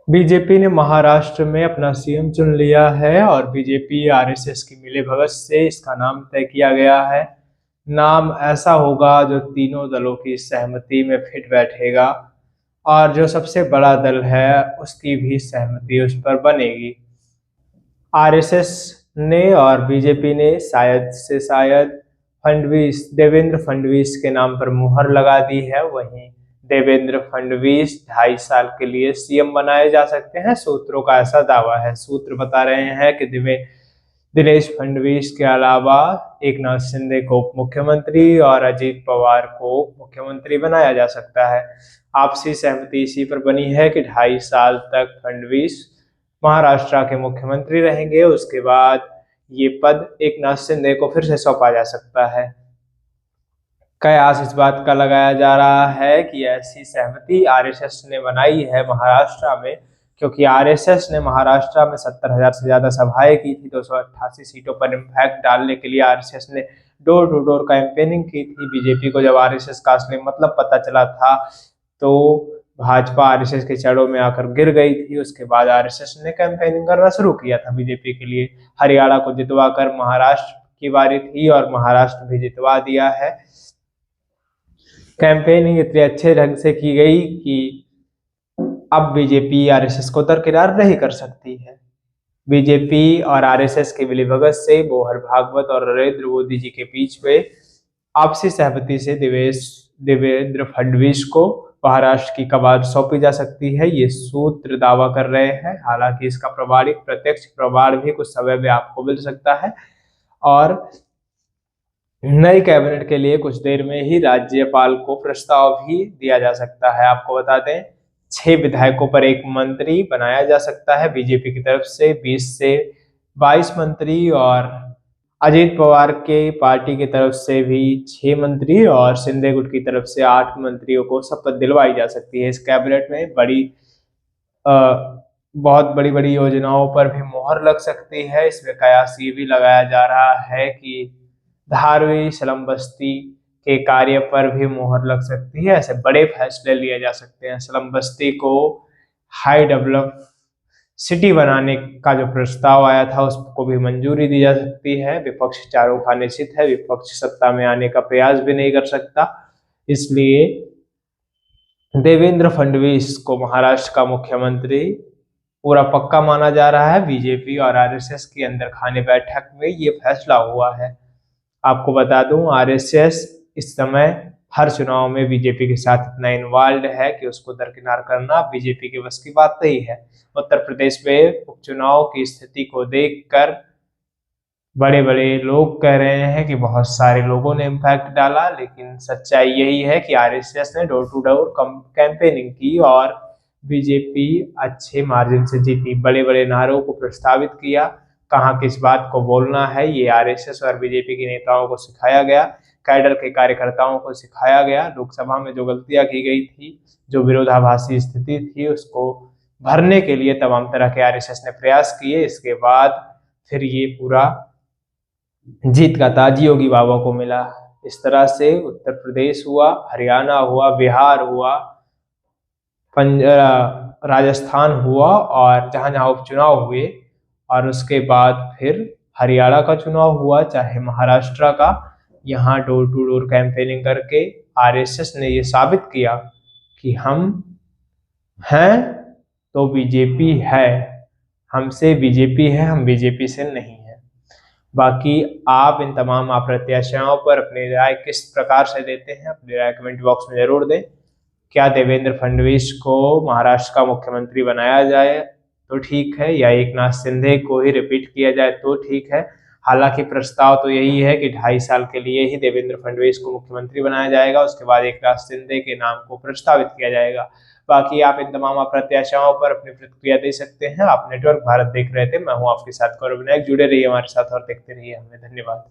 BJP ने महाराष्ट्र में अपना सीएम चुन लिया है और बीजेपी आरएसएस की मिलीभगत से इसका नाम तय किया गया है। नाम ऐसा होगा जो तीनों दलों की सहमति में फिट बैठेगा और जो सबसे बड़ा दल है उसकी भी सहमति उस पर बनेगी। आरएसएस ने और बीजेपी ने शायद से शायद फडणवीस देवेंद्र फडणवीस के नाम पर मुहर लगा दी है। वहीं देवेंद्र फडणवीस 2.5 साल के लिए सीएम बनाए जा सकते हैं, सूत्रों का ऐसा दावा है। सूत्र बता रहे हैं कि दिनेश फडणवीस के अलावा एकनाथ शिंदे को उप मुख्यमंत्री और अजीत पवार को मुख्यमंत्री बनाया जा सकता है। आपसी सहमति इसी पर बनी है कि 2.5 साल तक फडणवीस महाराष्ट्र के मुख्यमंत्री रहेंगे। उसके बाद ये पद एकनाथ शिंदे को फिर से सौंपा जा सकता है। कयास इस बात का लगाया जा रहा है कि ऐसी सहमति आरएसएस ने बनाई है महाराष्ट्र में, क्योंकि आरएसएस ने महाराष्ट्र में 70,000 से ज्यादा सभाएं की थी। 288 सीटों पर इम्पैक्ट डालने के लिए आरएसएस ने डोर टू डोर कैंपेनिंग की थी। बीजेपी को जब आरएसएस का असली मतलब पता चला था तो भाजपा आरएसएस के चढ़ों में आकर गिर गई थी। उसके बाद आरएसएस ने कैंपेनिंग करना शुरू किया था बीजेपी के लिए। हरियाणा को जितवा कर महाराष्ट्र की बारी थी और महाराष्ट्र भी जितवा दिया है। कैंपेनिंग इतने अच्छे ढंग से की गई कि अब बीजेपी आरएसएस को दरकिनार नहीं कर सकती है। बीजेपी और आरएसएस के मिलीभगत से मोहन भागवत और नरेंद्र मोदी जी के बीच में आपसी सहमति से देवेंद्र फडणवीस को महाराष्ट्र की कमान सौंपी जा सकती है, ये सूत्र दावा कर रहे हैं। हालांकि इसका प्रमाणिक प्रत्यक्ष प्रमाण भी कुछ समय में आपको मिल सकता है और नई कैबिनेट के लिए कुछ देर में ही राज्यपाल को प्रस्ताव भी दिया जा सकता है। आपको बता दें 6 विधायकों पर 1 मंत्री बनाया जा सकता है बीजेपी की तरफ से, 20 से 22 मंत्री और अजीत पवार के पार्टी की तरफ से भी 6 मंत्री और शिंदे गुट की तरफ से 8 मंत्रियों को शपथ दिलवाई जा सकती है। इस कैबिनेट में बहुत बड़ी योजनाओं पर भी मोहर लग सकती है। इसमें कयास ये भी लगाया जा रहा है कि धारावी स्लम बस्ती के कार्य पर भी मोहर लग सकती है। ऐसे बड़े फैसले लिए जा सकते हैं। स्लम बस्ती को हाई डेवलप सिटी बनाने का जो प्रस्ताव आया था उसको भी मंजूरी दी जा सकती है। विपक्ष चारों खाने निश्चित है, विपक्ष सत्ता में आने का प्रयास भी नहीं कर सकता। इसलिए देवेंद्र फडणवीस को महाराष्ट्र का मुख्यमंत्री पूरा पक्का माना जा रहा है। बीजेपी और आरएसएस के अंदर खाने बैठक में ये फैसला हुआ है। आपको बता दूं आरएसएस इस समय हर चुनाव में बीजेपी के साथ इतना इन्वॉल्व है कि उसको दरकिनार करना बीजेपी के बस की बात नहीं है। उत्तर प्रदेश में उपचुनाव की स्थिति को देखकर बड़े बड़े लोग कह रहे हैं कि बहुत सारे लोगों ने इम्पैक्ट डाला, लेकिन सच्चाई यही है कि आरएसएस ने डोर टू डोर कैंपेनिंग की और बीजेपी अच्छे मार्जिन से जीती। बड़े बड़े नारों को प्रस्तावित किया, कहाँ किस बात को बोलना है ये आरएसएस और बीजेपी के नेताओं को सिखाया गया, कैडर के कार्यकर्ताओं को सिखाया गया। लोकसभा में जो गलतियां की गई थी, जो विरोधाभासी स्थिति थी, उसको भरने के लिए तमाम तरह के आरएसएस ने प्रयास किए। इसके बाद फिर ये पूरा जीत का ताज योगी बाबा को मिला। इस तरह से उत्तर प्रदेश हुआ, हरियाणा हुआ, बिहार हुआ, राजस्थान हुआ और जहां जहां उपचुनाव हुए और उसके बाद फिर हरियाणा का चुनाव हुआ, चाहे महाराष्ट्र का। यहाँ डोर टू डोर कैंपेनिंग करके आरएसएस ने ये साबित किया कि हम हैं तो बीजेपी है, हमसे बीजेपी है, हम बीजेपी से नहीं है। बाकी आप इन तमाम अप्रत्याशियों पर अपनी राय किस प्रकार से देते हैं, अपनी राय कमेंट बॉक्स में जरूर दें। क्या देवेंद्र फडणवीस को महाराष्ट्र का मुख्यमंत्री बनाया जाए तो ठीक है, या एकनाथ शिंदे को ही रिपीट किया जाए तो ठीक है। हालांकि प्रस्ताव तो यही है कि 2.5 साल के लिए ही देवेंद्र फडणवीस को मुख्यमंत्री बनाया जाएगा, उसके बाद एकनाथ शिंदे के नाम को प्रस्तावित किया जाएगा। बाकी आप इन तमाम अप्रत्याशियों पर अपनी प्रतिक्रिया दे सकते हैं। आप नेटवर्क भारत देख रहे थे, मैं हूं आपके साथ गौरव विनायक। जुड़े रहिए हमारे साथ और देखते रहिए हमें। धन्यवाद।